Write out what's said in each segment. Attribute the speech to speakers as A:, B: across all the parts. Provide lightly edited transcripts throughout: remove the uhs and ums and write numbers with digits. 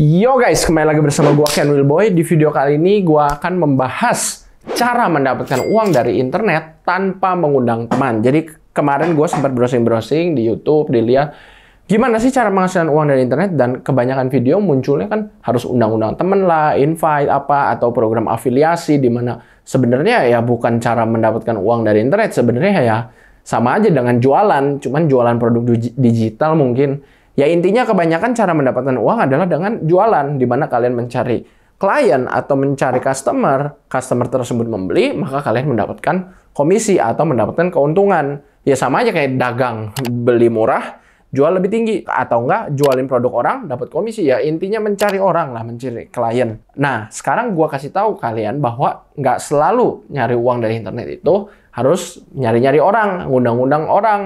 A: Yo guys, kembali lagi bersama gua Ken Wilboy. Di video kali ini gua akan membahas cara mendapatkan uang dari internet tanpa mengundang teman. Jadi kemarin gua sempat browsing-browsing di YouTube, dilihat gimana sih cara menghasilkan uang dari internet, dan kebanyakan video munculnya kan harus undang-undang temen lah, invite apa, atau program afiliasi, di mana sebenarnya ya bukan cara mendapatkan uang dari internet. Sebenarnya ya sama aja dengan jualan, cuman jualan produk digital mungkin. Ya intinya kebanyakan cara mendapatkan uang adalah dengan jualan, di mana kalian mencari klien atau mencari customer tersebut membeli, maka kalian mendapatkan komisi atau mendapatkan keuntungan. Ya sama aja kayak dagang, beli murah, jual lebih tinggi, atau enggak jualin produk orang dapat komisi. Ya intinya mencari orang lah, mencari klien. Nah sekarang gua kasih tahu kalian bahwa nggak selalu nyari uang dari internet itu harus nyari-nyari orang, ngundang-ngundang orang,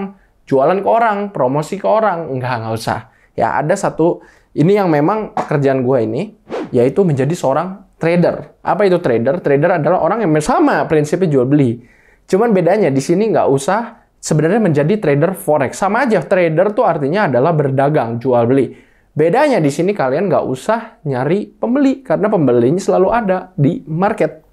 A: jualan ke orang, promosi ke orang. Nggak usah. Ya ada satu, ini yang memang pekerjaan gue ini, yaitu menjadi seorang trader. Apa itu trader? Trader adalah orang yang sama prinsipnya jual beli. Cuman bedanya di sini nggak usah sebenarnya menjadi trader forex. Sama aja, trader tuh artinya adalah berdagang, jual beli. Bedanya di sini kalian nggak usah nyari pembeli, karena pembelinya selalu ada di market.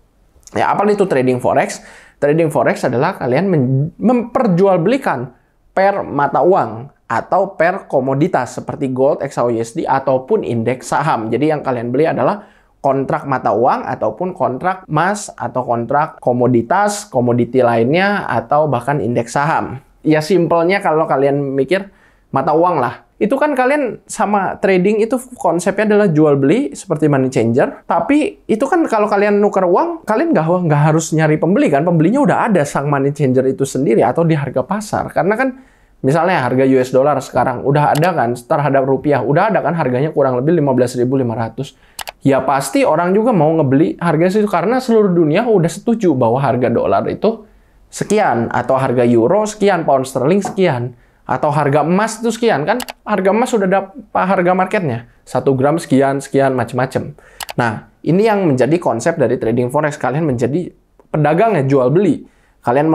A: Ya apa itu trading forex? Trading forex adalah kalian memperjualbelikan per mata uang atau per komoditas seperti gold, XAUUSD ataupun indeks saham. Jadi yang kalian beli adalah kontrak mata uang ataupun kontrak emas atau kontrak komoditas, komoditi lainnya, atau bahkan indeks saham. Ya simpelnya kalau kalian mikir mata uang lah. Itu kan kalian sama trading itu konsepnya adalah jual beli seperti money changer. Tapi itu kan kalau kalian nuker uang, kalian nggak harus nyari pembeli kan. Pembelinya udah ada sang money changer itu sendiri atau di harga pasar. Karena kan misalnya harga US dollar sekarang udah ada kan terhadap rupiah. Udah ada kan harganya kurang lebih 15.500. Ya pasti orang juga mau ngebeli harga situ karena seluruh dunia udah setuju bahwa harga dolar itu sekian, atau harga euro sekian, pound sterling sekian, atau harga emas itu sekian. Kan harga emas sudah ada harga marketnya, 1 gram sekian macam-macam. Nah ini yang menjadi konsep dari trading forex. Kalian menjadi pedagangnya, jual beli. Kalian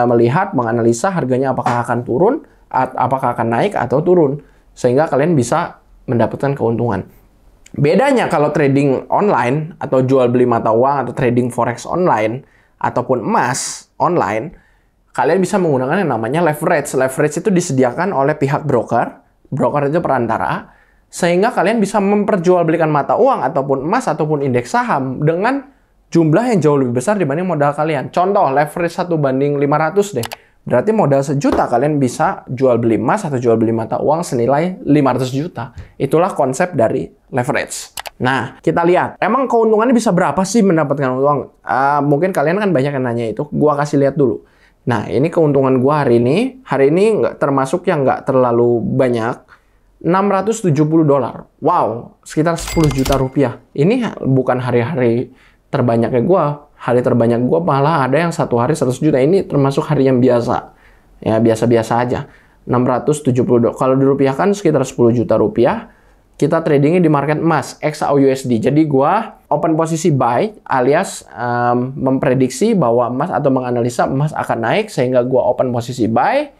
A: melihat, menganalisa harganya apakah akan turun, apakah akan naik atau turun, sehingga kalian bisa mendapatkan keuntungan. Bedanya kalau trading online atau jual beli mata uang atau trading forex online ataupun emas online, kalian bisa menggunakan yang namanya leverage. Leverage itu disediakan oleh pihak broker. Broker itu perantara, sehingga kalian bisa memperjualbelikan mata uang ataupun emas ataupun indeks saham dengan jumlah yang jauh lebih besar dibanding modal kalian. Contoh, leverage 1:500 deh. Berarti modal 1 juta kalian bisa jual beli emas atau jual beli mata uang senilai 500 juta. Itulah konsep dari leverage. Nah, kita lihat. Emang keuntungannya bisa berapa sih mendapatkan uang? Mungkin kalian kan banyak yang nanya itu. Gua kasih lihat dulu. Nah, ini keuntungan gua hari ini. Hari ini nggak termasuk yang nggak terlalu banyak. $670. Wow, sekitar 10 juta rupiah. Ini bukan hari-hari terbanyaknya gue. Hari terbanyak gue malah ada yang satu hari 100 juta. Ini termasuk hari yang biasa. Ya biasa-biasa aja. $670. Kalau dirupiahkan sekitar 10 juta rupiah. Kita tradingnya di market emas, XAUUSD. Jadi gue open posisi buy, alias memprediksi bahwa emas atau menganalisa emas akan naik, sehingga gue open posisi buy.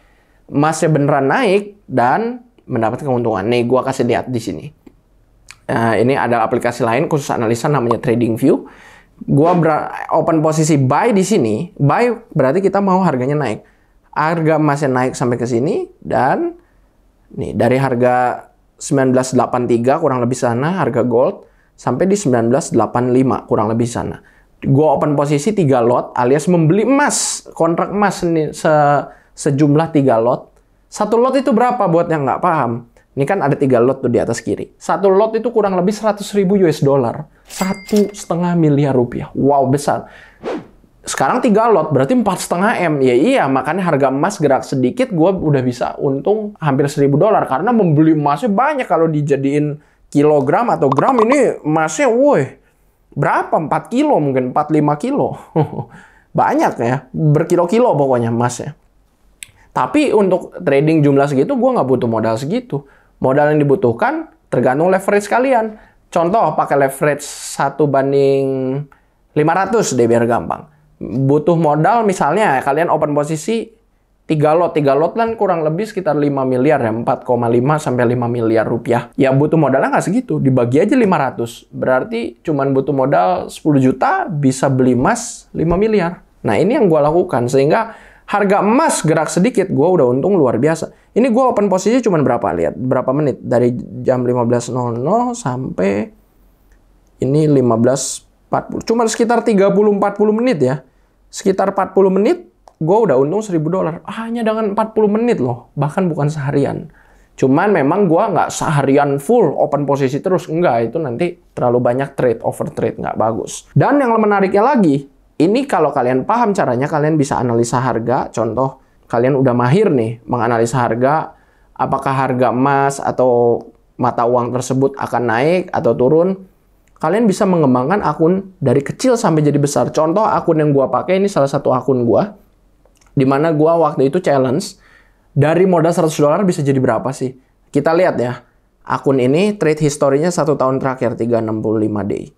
A: Emasnya beneran naik dan mendapatkan keuntungan. Nih gue kasih lihat di sini. Ini ada aplikasi lain khusus analisa namanya TradingView. Gua open posisi buy di sini. Buy berarti kita mau harganya naik. Harga emasnya naik sampai ke sini, dan nih dari harga 1983 kurang lebih sana harga gold sampai di 1985 kurang lebih sana. Gua open posisi 3 lot alias membeli emas, kontrak emas sejumlah 3 lot. 1 lot itu berapa buat yang nggak paham? Ini kan ada 3 lot tuh di atas kiri. 1 lot itu kurang lebih 100.000 US dollar. 1,5 miliar rupiah. Wow, besar. Sekarang 3 lot berarti 4,5 M. Ya iya, makanya harga emas gerak sedikit, gue udah bisa untung hampir 1.000 dolar. Karena membeli emasnya banyak. Kalau dijadiin kilogram atau gram, ini emasnya, woi, berapa? 4 kilo mungkin, 4-5 kilo. Banyak ya, berkilo-kilo pokoknya emasnya. Tapi untuk trading jumlah segitu, gue nggak butuh modal segitu. Modal yang dibutuhkan tergantung leverage kalian. Contoh, pakai leverage 1:500 deh biar gampang. Butuh modal misalnya kalian open posisi 3 lot kan kurang lebih sekitar 5 miliar ya, 4,5 sampai 5 miliar rupiah. Ya butuh modalnya nggak segitu, dibagi aja 500. Berarti cuman butuh modal 10 juta bisa beli emas 5 miliar. Nah ini yang gue lakukan, sehingga harga emas gerak sedikit, gue udah untung luar biasa. Ini gue open posisi cuman berapa? Lihat, berapa menit? Dari jam 15.00 sampai ini 15.40. Cuman sekitar 30-40 menit ya. Sekitar 40 menit, gue udah untung $1.000. Hanya dengan 40 menit loh, bahkan bukan seharian. Cuman memang gue nggak seharian full open posisi terus. Enggak, itu nanti terlalu banyak trade, over trade, nggak bagus. Dan yang menariknya lagi, ini kalau kalian paham caranya, kalian bisa analisa harga. Contoh, kalian udah mahir nih menganalisa harga, apakah harga emas atau mata uang tersebut akan naik atau turun. Kalian bisa mengembangkan akun dari kecil sampai jadi besar. Contoh, akun yang gue pakai ini salah satu akun gue, di mana gue waktu itu challenge, dari modal $100 bisa jadi berapa sih? Kita lihat ya, akun ini trade historinya 1 tahun terakhir, 365 day.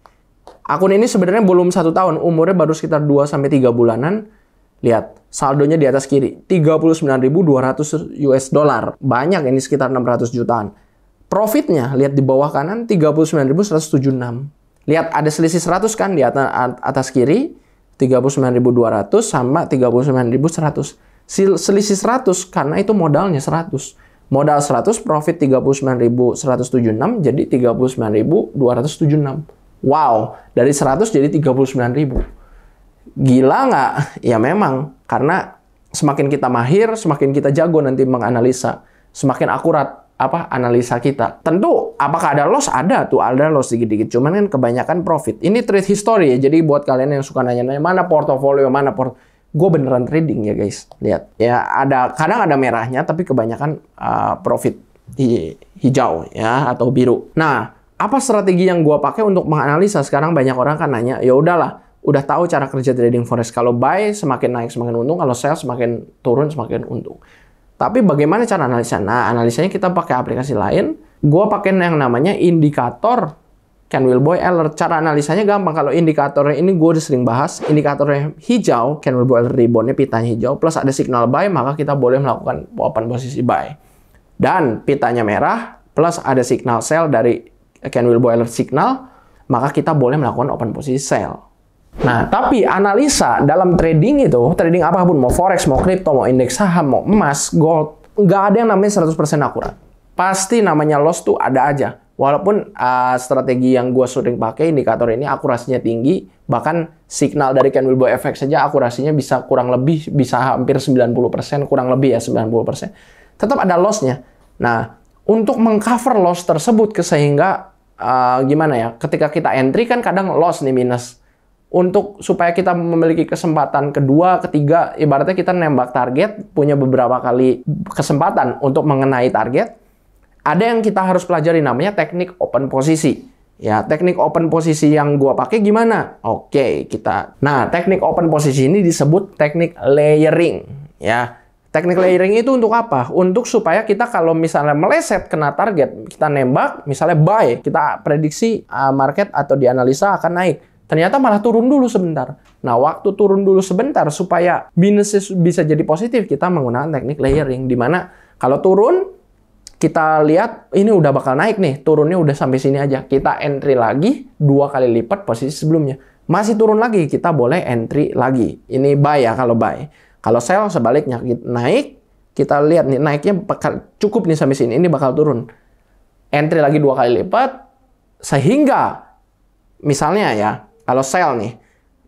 A: Akun ini sebenarnya belum 1 tahun, umurnya baru sekitar 2-3 bulanan. Lihat, saldonya di atas kiri, 39.200 US dollar. Banyak, ini sekitar 600 jutaan. Profitnya, lihat di bawah kanan, 39.176. Lihat, ada selisih 100 kan di atas kiri, 39.200 sama 39.100. Selisih 100 karena itu modalnya 100. Modal 100, profit 39.176 jadi 39.276. Wow, dari 100 jadi 39.000. Gila nggak? Ya memang, karena semakin kita mahir, semakin kita jago nanti menganalisa, semakin akurat analisa kita. Tentu, apakah ada loss? Ada tuh, ada loss dikit-dikit. Cuman kan kebanyakan profit. Ini trade history ya. Jadi buat kalian yang suka nanya-nanya mana portofolio, gue beneran trading ya guys. Lihat, ya kadang ada merahnya, tapi kebanyakan profit hijau ya atau biru. Nah, apa strategi yang gue pakai untuk menganalisa? Sekarang banyak orang kan nanya, ya udahlah, udah tahu cara kerja trading forex. Kalau buy semakin naik semakin untung, kalau sell semakin turun semakin untung. Tapi bagaimana cara analisa? Nah, analisanya kita pakai aplikasi lain. Gue pakai yang namanya indikator Canwell Boy Alert. Cara analisanya gampang. Kalau indikatornya ini gue udah sering bahas. Indikatornya hijau, Canwell Boy Alert ribbonnya pitanya hijau, plus ada signal buy, maka kita boleh melakukan open posisi buy. Dan pitanya merah, plus ada signal sell dari Canwell Boy Alert signal, maka kita boleh melakukan open posisi sell. Nah, tapi analisa dalam trading itu, trading apapun, mau forex, mau crypto, mau indeks saham, mau emas, gold, nggak ada yang namanya 100% akurat. Pasti namanya loss tuh ada aja. Walaupun strategi yang gue sering pakai, indikator ini akurasinya tinggi, bahkan signal dari Canwell Boy FX saja akurasinya bisa kurang lebih, bisa hampir 90%, kurang lebih ya 90%. Tetap ada loss-nya. Nah, untuk mengcover loss tersebut, sehingga gimana ya, ketika kita entry kan kadang loss nih, minus. Untuk supaya kita memiliki kesempatan kedua, ketiga, ibaratnya kita nembak target, punya beberapa kali kesempatan untuk mengenai target, ada yang kita harus pelajari namanya teknik open posisi. Ya, teknik open posisi yang gua pakai gimana? Oke, Nah, teknik open posisi ini disebut teknik layering, ya. Teknik layering itu untuk apa? Untuk supaya kita kalau misalnya meleset kena target, kita nembak, misalnya buy, kita prediksi market atau dianalisa akan naik. Ternyata malah turun dulu sebentar. Nah, waktu turun dulu sebentar supaya minusnya bisa jadi positif, kita menggunakan teknik layering. Dimana kalau turun, kita lihat ini udah bakal naik nih, turunnya udah sampai sini aja. Kita entry lagi 2 kali lipat posisi sebelumnya. Masih turun lagi, kita boleh entry lagi. Ini buy ya kalau buy. Kalau sell sebaliknya, naik, kita lihat nih naiknya cukup nih sampai sini, ini bakal turun. Entry lagi 2 kali lipat, sehingga misalnya ya, kalau sell nih,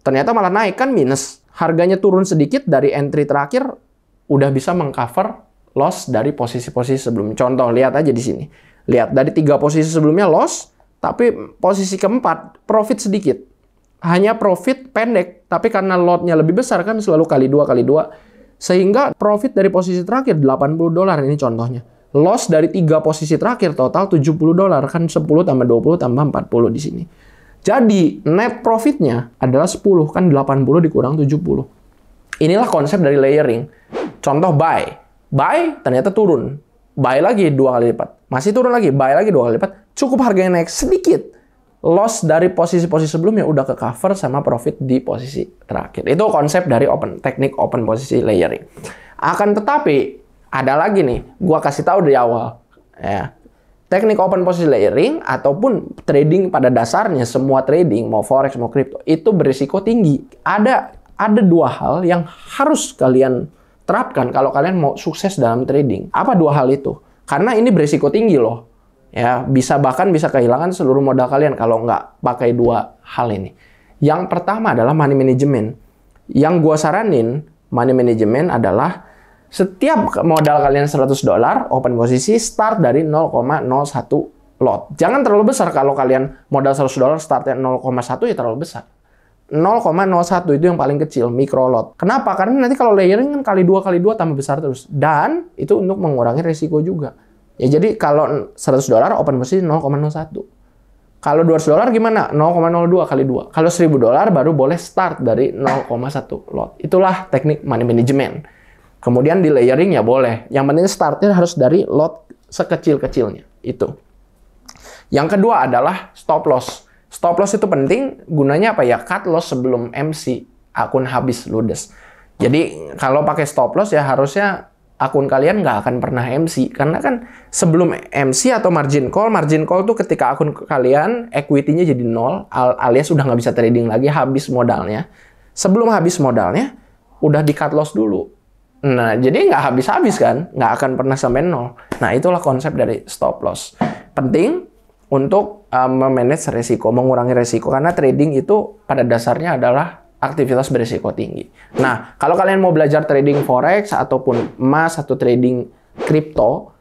A: ternyata malah naik kan minus. Harganya turun sedikit dari entry terakhir, udah bisa mengcover loss dari posisi-posisi sebelum. Contoh, lihat aja di sini. Lihat, dari 3 posisi sebelumnya loss, tapi posisi keempat profit sedikit. Hanya profit pendek, tapi karena lotnya lebih besar kan selalu kali 2, sehingga profit dari posisi terakhir $80 ini contohnya. Loss dari 3 posisi terakhir total $70 kan 10 tambah 20 tambah 40 di sini. Jadi net profitnya adalah 10 kan 80 dikurang 70. Inilah konsep dari layering. Contoh buy. Buy ternyata turun. Buy lagi 2 kali lipat. Masih turun lagi, buy lagi 2 kali lipat. Cukup harganya naik sedikit. Loss dari posisi-posisi sebelumnya udah ke cover sama profit di posisi terakhir. Itu konsep dari teknik open posisi layering. Akan tetapi, ada lagi nih, gua kasih tahu dari awal. Ya. Teknik open position layering ataupun trading pada dasarnya, semua trading, mau forex, mau crypto, itu berisiko tinggi. Ada dua hal yang harus kalian terapkan kalau kalian mau sukses dalam trading. Apa dua hal itu? Karena ini berisiko tinggi loh. Ya, bahkan bisa kehilangan seluruh modal kalian kalau nggak pakai dua hal ini. Yang pertama adalah money management. Yang gua saranin, money management adalah setiap modal kalian $100, open posisi, start dari 0,01 lot. Jangan terlalu besar. Kalau kalian modal $100, startnya 0,1 ya terlalu besar. 0,01 itu yang paling kecil, micro lot. Kenapa? Karena nanti kalau layering kan kali 2 tambah besar terus. Dan itu untuk mengurangi risiko juga. Ya jadi kalau $100 open posisi 0,01. Kalau $200 gimana? 0,02 kali 2. Kalau $1.000 baru boleh start dari 0,1 lot. Itulah teknik money management. Kemudian di layering ya boleh. Yang penting startnya harus dari lot sekecil-kecilnya. Itu. Yang kedua adalah stop loss. Stop loss itu penting. Gunanya apa ya? Cut loss sebelum MC. Akun habis ludes. Jadi kalau pakai stop loss ya harusnya akun kalian nggak akan pernah MC. Karena kan sebelum MC atau margin call tuh ketika akun kalian equity-nya jadi nol, alias udah nggak bisa trading lagi, habis modalnya. Sebelum habis modalnya, udah di cut loss dulu. Nah, jadi nggak habis-habis kan? Nggak akan pernah sampai nol. Nah, itulah konsep dari stop loss. Penting untuk memanage resiko, mengurangi resiko. Karena trading itu pada dasarnya adalah aktivitas berisiko tinggi. Nah, kalau kalian mau belajar trading forex, ataupun emas, atau trading kripto,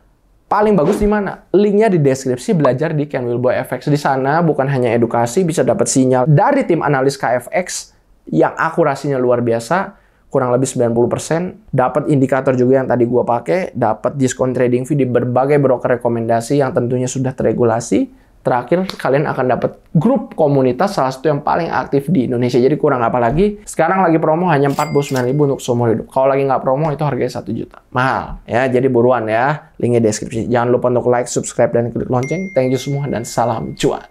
A: paling bagus di mana? Linknya di deskripsi, belajar di Ken Wilboy FX. Di sana bukan hanya edukasi, bisa dapat sinyal dari tim analis KFX yang akurasinya luar biasa, kurang lebih 90%, dapat indikator juga yang tadi gua pakai, dapat diskon trading fee di berbagai broker rekomendasi yang tentunya sudah terregulasi. Terakhir, kalian akan dapat grup komunitas salah satu yang paling aktif di Indonesia. Jadi kurang apa lagi? Sekarang lagi promo hanya 49.000 untuk seumur hidup. Kalau lagi nggak promo itu harganya 1 juta. Mahal ya, jadi buruan ya. Linknya deskripsi. Jangan lupa untuk like, subscribe, dan klik lonceng. Thank you semua dan salam cuan.